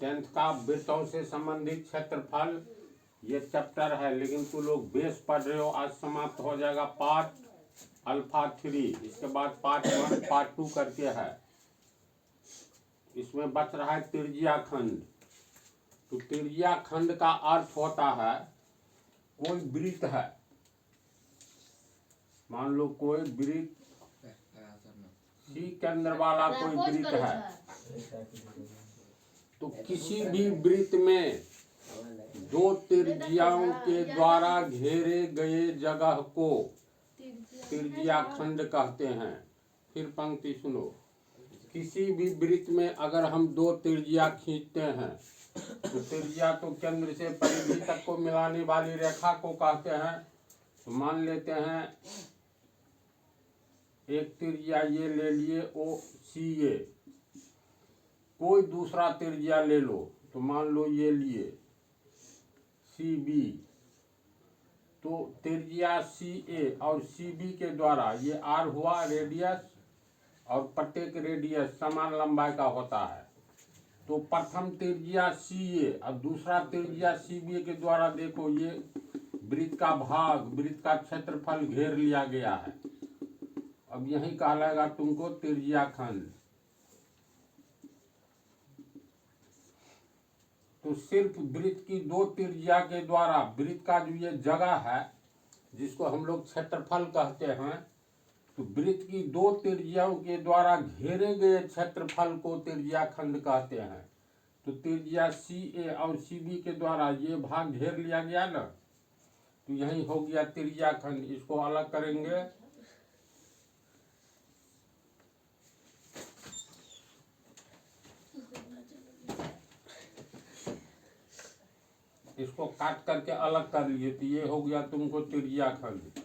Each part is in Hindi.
10th का वृत्तों से संबंधित क्षेत्रफल ये चैप्टर है, लेकिन तू लोग बेस पढ़ रहे हो। आज समाप्त हो जाएगा पार्ट अल्फा 3, इसके बाद पार्ट 1 पार्ट 2 करके है। इसमें बच रहा है त्रिज्या खंड। तो त्रिज्या खंड का अर्थ होता है कोई वृत्त है, मान लो कोई वृत्त सी केंद्र वाला कोई वृत्त है, तो किसी भी वृत्त में दो त्रिज्याओं के द्वारा घेरे गए जगह को त्रिज्या खंड कहते हैं। फिर पंक्ति सुनो, किसी भी वृत्त में अगर हम दो त्रिज्या खींचते हैं तो त्रिज्या तो केंद्र से परिधि तक को मिलाने वाली रेखा को कहते हैं। तो मान लेते हैं एक त्रिज्या ये ले लिए ओ सी ए, कोई दूसरा त्रिज्या ले लो, तो मान लो ये लिए सी बी। तो त्रिज्या सी ए और सी बी के द्वारा ये आर हुआ रेडियस, और प्रत्येक रेडियस समान लंबाई का होता है। तो प्रथम त्रिज्या सी ए और दूसरा त्रिज्या सी बी के द्वारा देखो ये वृत्त का भाग, वृत्त का क्षेत्रफल घेर लिया गया है। अब यही कहलाएगा तुमको त्रिज्या खंड। तो सिर्फ वृत्त की दो त्रिज्या के द्वारा वृत्त का जो ये जगह है जिसको हम लोग क्षेत्रफल कहते हैं, तो वृत्त की दो त्रिज्याओं के द्वारा घेरे गए क्षेत्रफल को त्रिज्या खंड कहते हैं। तो त्रिज्या सी ए और सी बी के द्वारा ये भाग घेर लिया गया ना, तो यही हो गया त्रिज्या खंड। इसको अलग करेंगे, इसको काट करके अलग कर लिए, तो ये हो गया तुमको त्रिज्या खंड।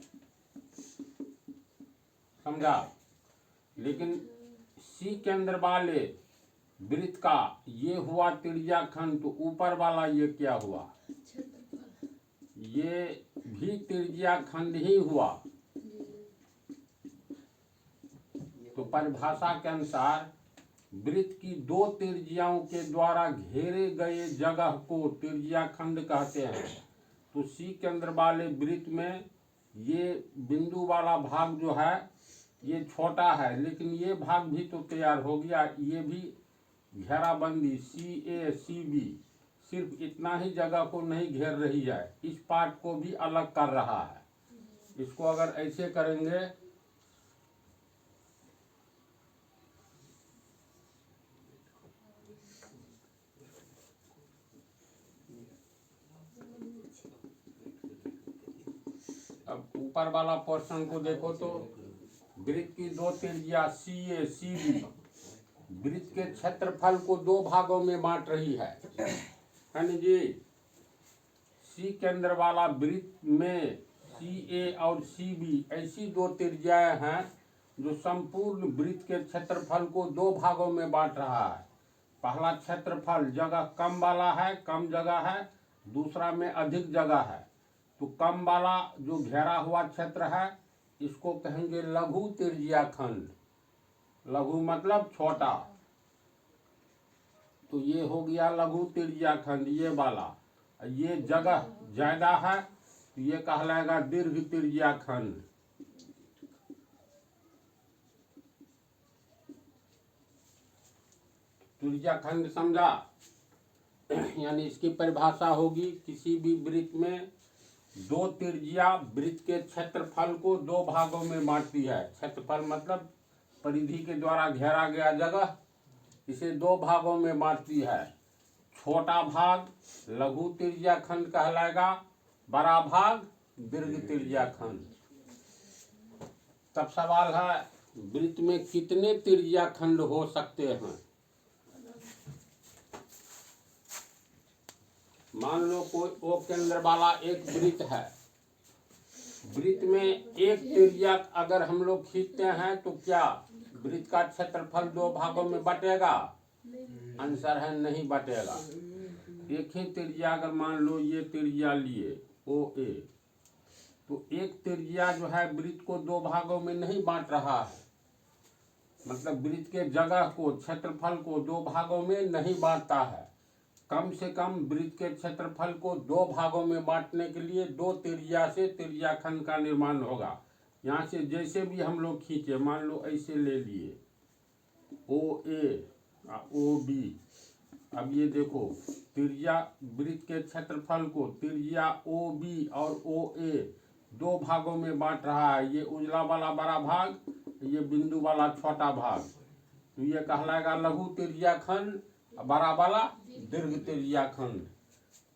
समझा? लेकिन सी केंद्र वाले वृत्त का ये हुआ त्रिज्या खंड, तो ऊपर वाला ये क्या हुआ? ये भी त्रिज्या खंड ही हुआ। तो परिभाषा के अनुसार वृत्त की दो त्रिज्याओं के द्वारा घेरे गए जगह को त्रिज्या खंड कहते हैं। तो सी केंद्र वाले वृत्त में ये बिंदु वाला भाग जो है ये छोटा है, लेकिन ये भाग भी तो तैयार हो गया। ये भी घेराबंदी सी ए सी बी सिर्फ इतना ही जगह को नहीं घेर रही है, इस पार्ट को भी अलग कर रहा है। इसको अगर ऐसे करेंगे, अब ऊपर वाला पोर्शन को देखो तो वृत्त की दो त्रिज्या सी ए सी बी वृत्त के क्षेत्रफल को दो भागों में बांट रही है ना जी। सी केंद्र वाला वृत्त में सी ए और सी बी ऐसी दो त्रिज्याएं हैं जो संपूर्ण वृत्त के क्षेत्रफल को दो भागों में बांट रहा है। पहला क्षेत्रफल जगह कम वाला है, कम जगह है, दूसरा में अधिक जगह है। तो कम वाला जो घेरा हुआ क्षेत्र है इसको कहेंगे लघु त्रिज्या खंड। लघु मतलब छोटा, तो ये हो गया लघु त्रिज्या खंड ये वाला। ये जगह ज्यादा है तो ये कहलाएगा दीर्घ त्रिज्या खंड। त्रिज्या खंड समझा? यानी इसकी परिभाषा होगी किसी भी वृत्त में दो त्रिज्या वृत्त के क्षेत्रफल को दो भागों में बांटती है। क्षेत्रफल मतलब परिधि के द्वारा घेरा गया जगह, इसे दो भागों में बांटती है। छोटा भाग लघु त्रिज्या खंड कहलाएगा, बड़ा भाग दीर्घ त्रिज्या खंड। तब सवाल है वृत्त में कितने त्रिज्या खंड हो सकते हैं? मान लो कोई ओ केंद्र वाला एक वृत्त है, वृत्त में एक त्रिज्या अगर हम लोग खींचते हैं तो क्या वृत्त का क्षेत्रफल दो भागों में बटेगा? आंसर है नहीं बटेगा। एक ही त्रिज्या अगर मान लो ये त्रिज्या लिए ओ ए, तो एक त्रिज्या जो है वृत्त को दो भागों में नहीं बांट रहा है, मतलब वृत्त के जगह को क्षेत्रफल को दो भागों में नहीं बांटता है। कम से कम वृत्त के क्षेत्रफल को दो भागों में बांटने के लिए दो त्रिज्या से त्रिज्याखंड का निर्माण होगा। यहाँ से जैसे भी हम लोग खींचे, मान लो ऐसे ले लिए ओ ए ओ बी। अब ये देखो त्रिज्या वृत्त के क्षेत्रफल को त्रिज्या ओ बी और ओ ए दो भागों में बांट रहा है। ये उजला वाला बड़ा भाग, ये बिंदु वाला छोटा भाग। तो ये कहलाएगा लघु त्रिज्याखंड, बड़ा वाला दीर्घ त्रिज्याखंड।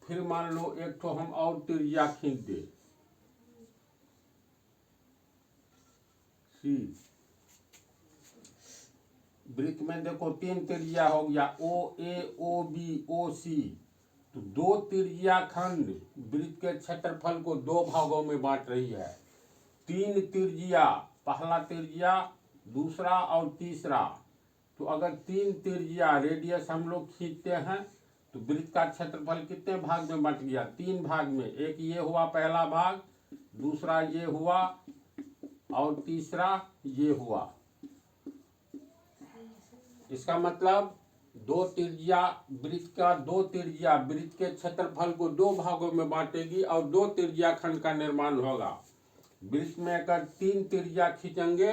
फिर मान लो एक तो हम और त्रिज्या खींच दे सी। वृत्त में देखो तीन त्रिज्या हो गया, ओ ए ओ बी ओ सी। तो दो त्रिज्याखंड वृत्त के क्षेत्रफल को दो भागों में बांट रही है। तीन त्रिज्या, पहला त्रिज्या, दूसरा और तीसरा। तो अगर तीन त्रिज्या रेडियस हम लोग खींचते हैं तो वृत्त का क्षेत्रफल कितने भाग में बंट गया? तीन भाग में। एक ये हुआ पहला भाग, दूसरा ये हुआ और तीसरा ये हुआ। इसका मतलब दो त्रिज्या वृत्त का दो त्रिज्या वृत्त के क्षेत्रफल को दो भागों में बांटेगी और दो त्रिज्याखंड का निर्माण होगा। वृत्त में अगर तीन त्रिज्या खींचेंगे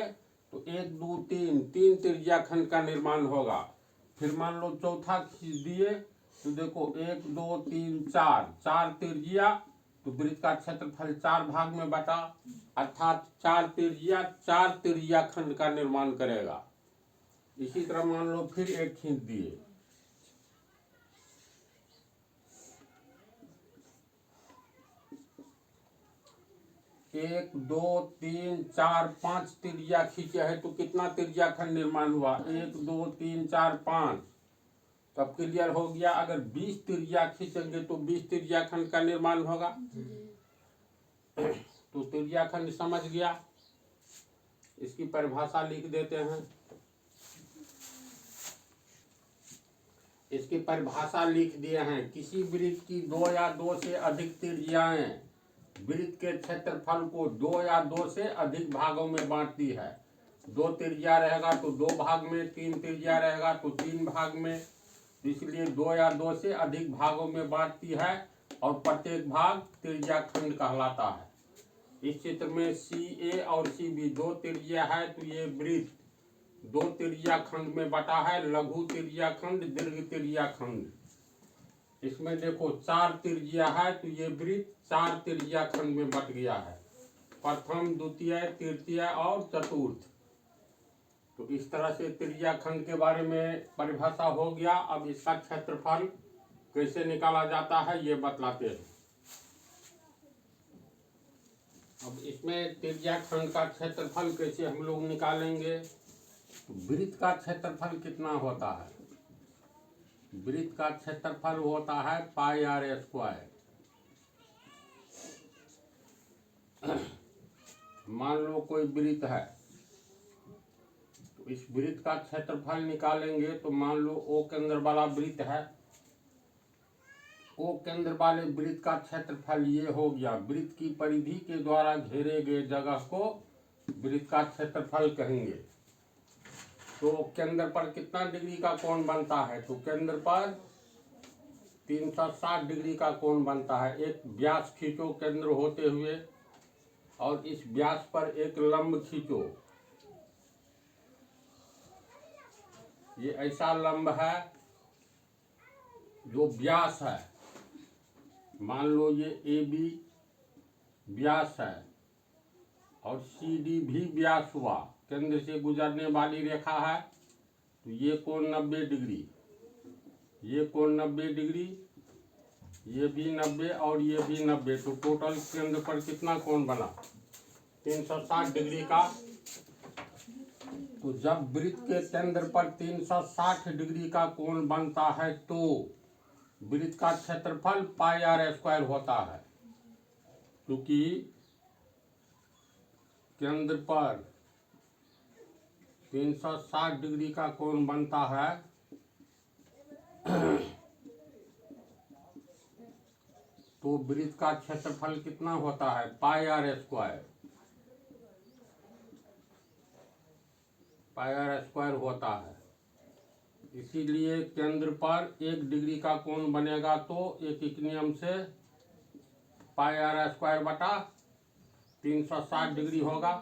तो एक दो तीन तीन त्रिज्याखंड का निर्माण होगा। फिर मान लो चौथा खींच दिए तो देखो एक दो तीन चार, चार त्रिज्या। तो वृत्त का क्षेत्रफल चार भाग में बटा, अर्थात चार त्रिज्या चार त्रिज्याखंड का निर्माण करेगा। इसी तरह मान लो फिर एक खींच दिए, एक दो तीन चार पांच त्रिज्या खींचे है तो कितना त्रिज्याखंड निर्माण हुआ? एक दो तीन चार पांच। तब क्लियर हो गया। अगर 20 त्रिज्या खींचेंगे तो 20 त्रिज्याखंड का निर्माण होगा। तो त्रिज्याखंड समझ गया। इसकी परिभाषा लिख देते हैं। इसकी परिभाषा लिख दिए हैं। किसी वृत्त की दो या दो से अधिक त्रिज्याएं वृत्त के क्षेत्रफल को दो या दो से अधिक भागों में बांटती है। दो त्रिज्या रहेगा तो दो भाग में, तीन त्रिज्या रहेगा तो तीन भाग में। इसलिए दो या दो से अधिक भागों में बांटती है और प्रत्येक भाग त्रिज्याखंड कहलाता है। इस चित्र में सी ए और सी बी दो त्रिज्या है तो ये वृत्त दो त्रिज्याखंड में बटा है, लघु त्रिज्याखंड दीर्घ त्रिज्याखंड। इसमें देखो चार त्रिज्या है तो ये वृत्त चार त्रिज्याखंड में बट गया है, प्रथम द्वितीय तृतीय और चतुर्थ। तो इस तरह से त्रिज्याखंड के बारे में परिभाषा हो गया। अब इसका क्षेत्रफल कैसे निकाला जाता है ये बतलाते हैं। अब इसमें त्रिज्याखंड का क्षेत्रफल कैसे हम लोग निकालेंगे? तो वृत्त का क्षेत्रफल कितना होता है? वृत्त का क्षेत्रफल होता है पाई आर स्क्वायर। मान लो कोई वृत्त है तो इस वृत्त का क्षेत्रफल निकालेंगे तो मान लो ओ केंद्र वाला वृत्त है। ओ केंद्र वाले वृत्त का क्षेत्रफल ये हो गया। वृत्त की परिधि के द्वारा घेरे गए जगह को वृत्त का क्षेत्रफल कहेंगे। तो केंद्र पर कितना डिग्री का कोण बनता है? तो केंद्र पर 360 डिग्री का कोण बनता है। एक व्यास खींचो केंद्र होते हुए और इस व्यास पर एक लंब खींचो। ये ऐसा लंब है जो व्यास है। मान लो ये ए बी व्यास है और सी डी भी व्यास हुआ। केंद्र से गुजरने वाली रेखा है तो ये कोण 90 डिग्री, ये कोण 90 डिग्री, ये भी 90 और ये भी 90। तो टोटल केंद्र पर कितना कोण बना? 360 डिग्री का। तो जब वृत्त के केंद्र पर 360 डिग्री का कोण बनता है तो वृत्त का क्षेत्रफल पाई आर स्क्वायर होता है। क्योंकि केंद्र पर 360 डिग्री का कोण बनता है तो वृत्त का क्षेत्रफल कितना होता है? Pi r square. Pi r square होता है। इसीलिए केंद्र पर 1 डिग्री का कोण बनेगा तो एक नियम से पाई आर स्क्वायर बटा 360 डिग्री होगा।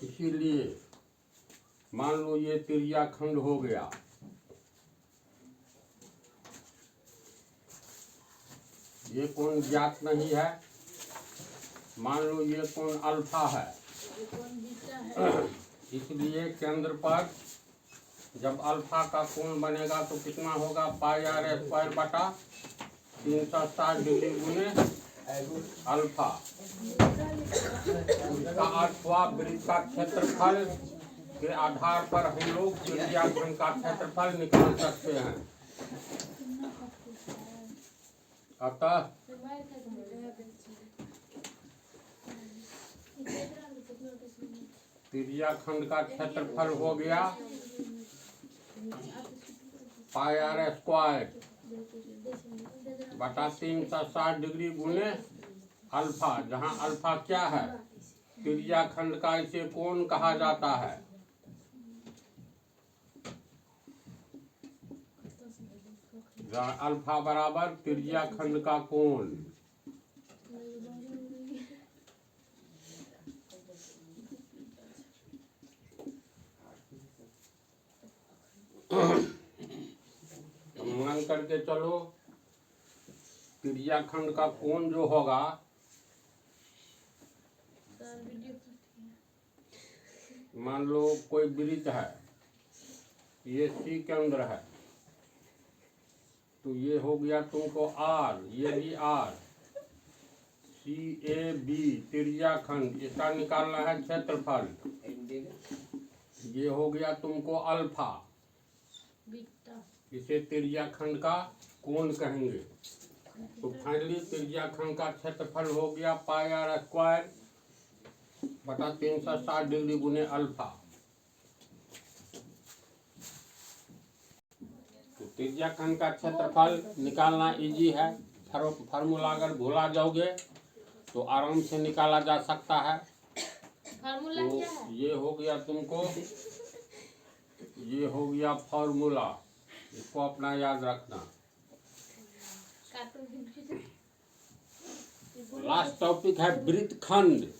इसीलिए मान लो ये त्रिज्या खंड हो गया, ये कोण ज्ञात नहीं है, मान लो ये कोण अल्फा है, इसलिए केंद्र पर जब अल्फा का कोण बनेगा तो कितना होगा, पाई आर स्क्वायर बटा 360 डिग्री गुने अल्फा। इसका अर्थ हुआ वृत्त का क्षेत्रफल के आधार पर हम लोग त्रिज्या खंड का क्षेत्रफल निकाल सकते हैं। अतः त्रिज्या खंड का क्षेत्रफल हो गया पाई आर स्क्वायर बटा 360 डिग्री गुने अल्फा, जहाँ अल्फा क्या है, त्रिज्या खंड का इसे कोण कहा जाता है। जहाँ अल्फा बराबर त्रिज्या खंड का कोण। मान करके चलो त्रिज्या खंड का कोण जो होगा मान लो कोई वृत्त है, ये सी केंद्र है, तो ये हो गया तुमको आर, ये भी आर, सी ए बी त्रिज्या खंड, इसका निकालना है क्षेत्रफल, ये हो गया तुमको अल्फा, इसे त्रिज्या खंड का कोण कहेंगे। तो फाइनली त्रिज्या खंड का क्षेत्रफल हो गया पाई आर स्क्वायर बटा 360 डिग्री गुने अल्फा। तो त्रिज्या खंड का क्षेत्रफल निकालना इजी है, फार्मूला अगर भूला जाओगे तो आराम से निकाला जा सकता है। फार्मूला तो क्या है? ये हो गया तुमको, ये हो गया फार्मूला, इसको अपना याद रखना। लास्ट टॉपिक है वृत्त खंड।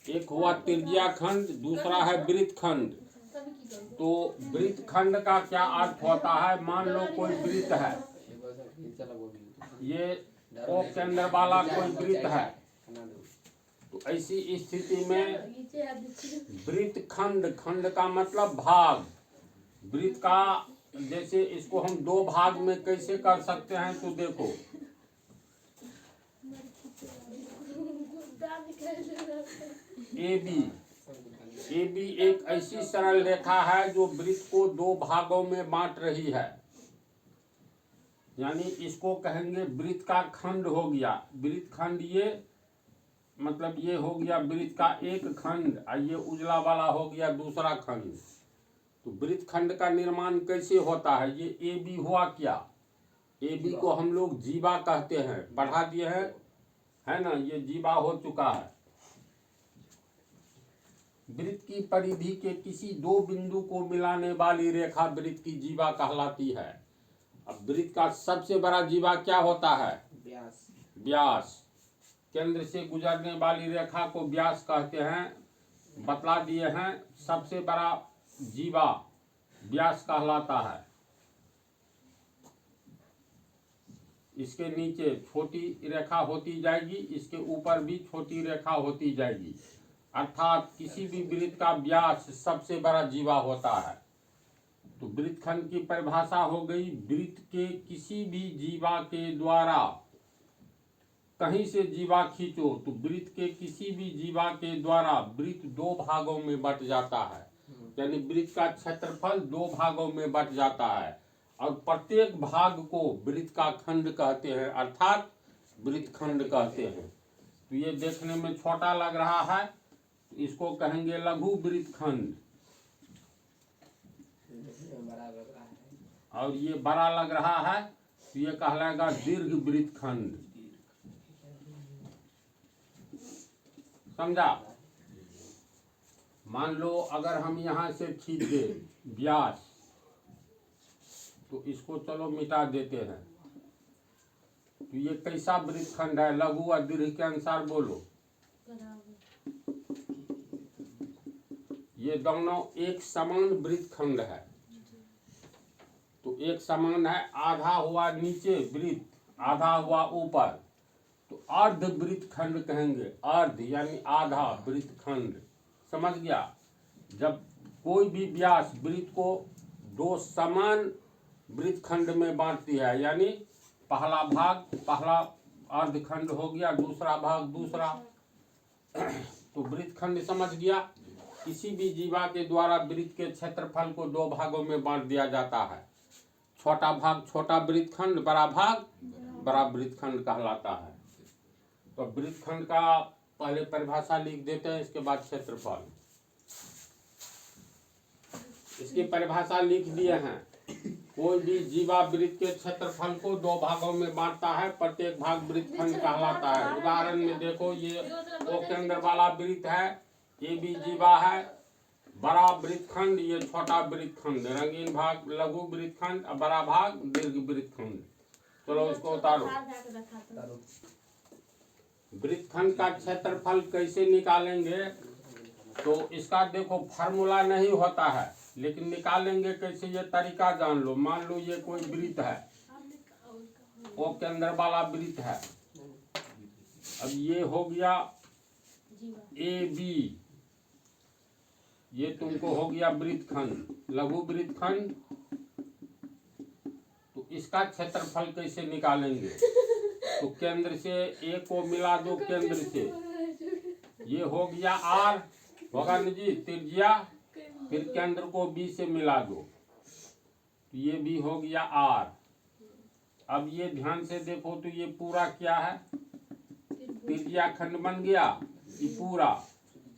एक हुआ त्रिज्या खंड, दूसरा है वृत्त खंड। तो वृत्त खंड का क्या अर्थ होता है, मान लो कोई वृत्त है, ये ओ केंद्र वाला कोई वृत्त है, तो ऐसी स्थिति में वृत्त खंड, खंड का मतलब भाग, वृत्त का जैसे इसको हम 2 भाग में कैसे कर सकते हैं, तो देखो ए बी एक ऐसी सरल रेखा है जो वृत्त को 2 भागों में बांट रही है, यानी इसको कहेंगे वृत्त का खंड हो गया। वृत्त खंड ये मतलब ये हो गया वृत्त का एक खंड, और ये उजला वाला हो गया दूसरा खंड। तो वृत्त खंड का निर्माण कैसे होता है, ये ए बी हुआ क्या, ए बी को हम लोग जीवा कहते हैं, बढ़ा दिए हैं, है ना, ये जीवा हो चुका है। वृत्त की परिधि के किसी 2 बिंदु को मिलाने वाली रेखा वृत्त की जीवा कहलाती है। अब वृत्त का सबसे बड़ा जीवा क्या होता है, व्यास। व्यास। केंद्र से गुजरने वाली रेखा को व्यास कहते हैं, बतला दिए हैं। सबसे बड़ा जीवा व्यास कहलाता है। इसके नीचे छोटी रेखा होती जाएगी, इसके ऊपर भी छोटी रेखा होती जाएगी, अर्थात किसी भी वृत्त का व्यास सबसे बड़ा जीवा होता है। तो वृत्तखंड की परिभाषा हो गई, वृत्त के किसी भी जीवा के द्वारा कहीं से जीवा खींचो तो वृत्त के किसी भी जीवा के द्वारा वृत्त 2 भागों में बट जाता है, यानी वृत्त का क्षेत्रफल 2 भागों में बट जाता है, और प्रत्येक भाग को वृत्त का खंड कहते हैं, अर्थात वृत्त खंड कहते हैं। तो ये देखने में छोटा लग रहा है, तो इसको कहेंगे लघु वृत्त खंड, और ये बड़ा लग रहा है तो ये कहलाएगा दीर्घ वृत्त खंड। समझा। मान लो अगर हम यहाँ से खींच दे व्यास, तो इसको चलो मिटा देते हैं। तो ये कैसा वृत्तखंड है? लघु और दीर्घ के अनुसार बोलो। ये दोनों एक समान वृत्तखंड है। तो एक समान है, आधा हुआ नीचे वृत्त, आधा हुआ ऊपर, तो अर्ध वृत्तखंड कहेंगे। अर्ध यानी आधा वृत्तखंड, समझ गया? जब कोई भी व्यास वृत्त को दो समान वृत्तखंड में बांटती है, यानी पहला भाग पहला अर्धखंड हो गया, दूसरा भाग दूसरा, तो वृत्तखंड समझ गया। किसी भी जीवा के द्वारा वृत्त के क्षेत्रफल को दो भागों में बांट दिया जाता है। छोटा भाग छोटा वृत्तखंड, बड़ा भाग बड़ा वृत्तखंड कहलाता है। तो वृत्तखंड का पहले परिभाषा लिख देते हैं, इसके बाद क्षेत्रफल। इसकी परिभाषा लिख दिए हैं। कोई भी जीवा वृत्त के क्षेत्रफल को दो भागों में बांटता है, प्रत्येक भाग वृत्तखंड कहलाता है। उदाहरण में देखो, ये वो केंद्र वाला वृत्त है, ये भी जीवा है, बड़ा वृत्तखंड, ये छोटा वृत्तखंड, रंगीन भाग लघु वृत्तखंड और बड़ा भाग दीर्घ वृत्तखंड। चलो उसको उतारो। वृत्तखंड का क्षेत्रफल कैसे निकालेंगे? तो इसका देखो फार्मूला नहीं होता है, लेकिन निकालेंगे कैसे ये तरीका जान लो। मान लो ये कोई वृत्त है, वो केंद्र वाला वृत्त है। अब ये हो गया ए बी, ये तुमको हो गया वृत्तखंड, लघु वृत्तखंड। तो इसका क्षेत्रफल कैसे निकालेंगे? तो केंद्र से ए को मिला दो, केंद्र से ये हो गया आर, होगा न जी, त्रिज्या। फिर केंद्र को बी से मिला दो, तो ये भी हो गया आर। अब ये ध्यान से देखो, तो ये पूरा क्या है? त्रिज्या खंड बन गया। ये पूरा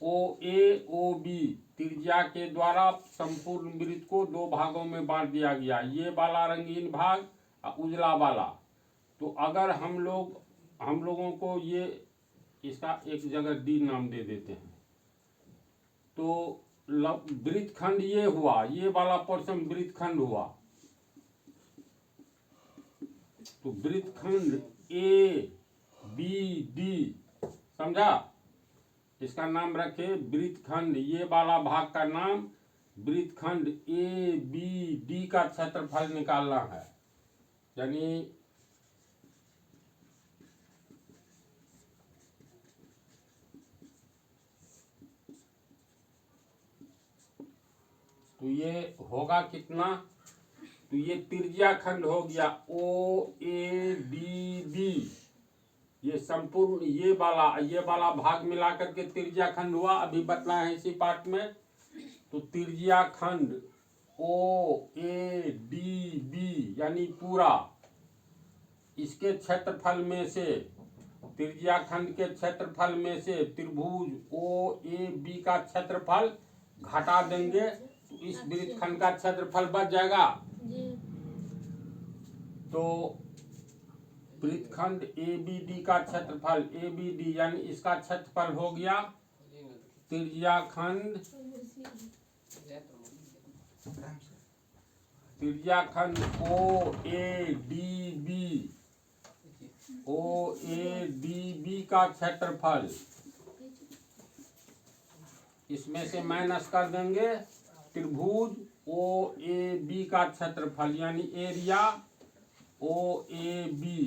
ओ ए ओ बी त्रिज्या के द्वारा संपूर्ण वृत्त को दो भागों में बांट दिया गया। ये वाला रंगीन भाग और उजला वाला। तो अगर हम लोगों को ये इसका एक जगह डी नाम दे देते हैं, तो वृत्तखंड ये हुआ, ये वाला पोर्शन वृत्तखंड हुआ। तो वृत्तखंड ए बी डी, समझा? इसका नाम रखे वृत्तखंड, ये वाला भाग का नाम वृत्तखंड ए बी डी का क्षेत्रफल निकालना है। यानी तो ये होगा कितना? तो ये त्रिज्या खंड हो गया ओ ए डी बी, ये संपूर्ण ये वाला भाग मिला करके त्रिज्या खंड हुआ। अभी बतलाया है इसी पार्ट में। तो त्रिज्या खंड ओ ए डी बी यानी पूरा, इसके क्षेत्रफल में से, त्रिज्या खंड के क्षेत्रफल में से त्रिभुज ओ ए बी का क्षेत्रफल घटा देंगे, तो इस वृत्तखंड का क्षेत्रफल बच जाएगा। तो वृत्तखंड ए बी डी का क्षेत्रफल, ए बी डी यानी इसका क्षेत्रफल हो गया त्रिज्या खंड ओ ए डी बी का क्षेत्रफल। इसमें से माइनस कर देंगे त्रिभुज ओ ए बी का क्षेत्रफल, यानी एरिया ओ ए बी।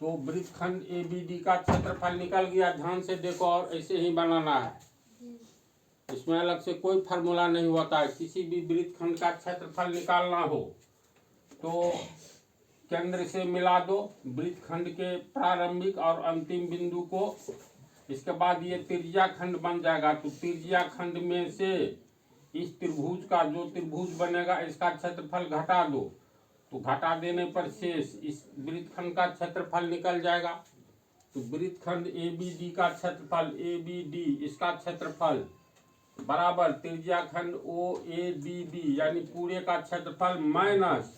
तो वृत्तखंड ए बी डी का क्षेत्रफल निकल गया। ध्यान से देखो, और ऐसे ही बनाना है, इसमें अलग से कोई फार्मूला नहीं होता है। किसी भी वृत्तखंड का क्षेत्रफल निकालना हो तो केंद्र से मिला दो वृत्तखंड के प्रारंभिक और अंतिम बिंदु को। इसके बाद ये त्रिज्या खंड बन जाएगा। तो त्रिज्या खंड में से इस त्रिभुज का जो त्रिभुज बनेगा, इसका क्षेत्रफल घटा दो, तो घटा देने पर शेष इस वृत्तखंड का क्षेत्रफल निकल जाएगा। तो वृत्तखंड ए बी डी का क्षेत्रफल, ए बी डी इसका क्षेत्रफल बराबर त्रिज्या खंड ओ ए डी बी यानी पूरे का क्षेत्रफल माइनस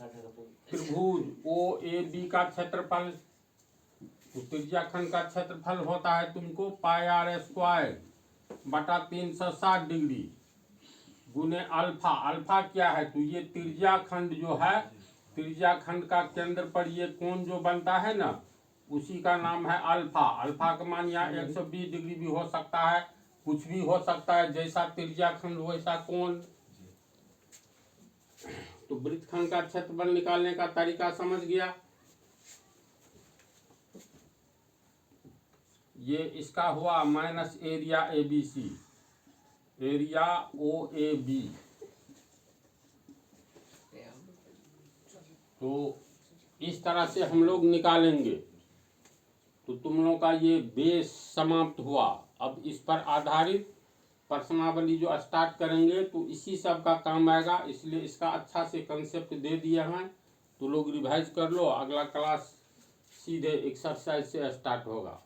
त्रिभुज ओ ए बी का क्षेत्रफल। तो त्रिज्या खंड का क्षेत्रफल होता है तुमको पाई आर स्क्वायर, बटा 360 डिग्री गुने अल्फा। अल्फा क्या है? तो ये त्रिज्या खंड जो है, त्रिज्या खंड का केंद्र पर ये कोण जो बनता है ना, उसी का नाम है अल्फा। अल्फा का मान यहाँ 120 डिग्री भी हो सकता है, कुछ भी हो सकता है, जैसा त्रिज्या खंड वैसा कोण। तो वृत्तखंड का क्षेत्रफल निकालने का तरीका समझ गया। ये इसका हुआ minus area ABC, area OAB। तो इस तरह से हम लोग निकालेंगे। तो तुम लोग का ये बेस समाप्त हुआ। अब इस पर आधारित प्रश्नावली जो स्टार्ट करेंगे तो इसी सब का काम आएगा, इसलिए इसका अच्छा से कंसेप्ट दे दिया है। तो लोग रिवाइज कर लो, अगला क्लास सीधे एक्सरसाइज से स्टार्ट होगा।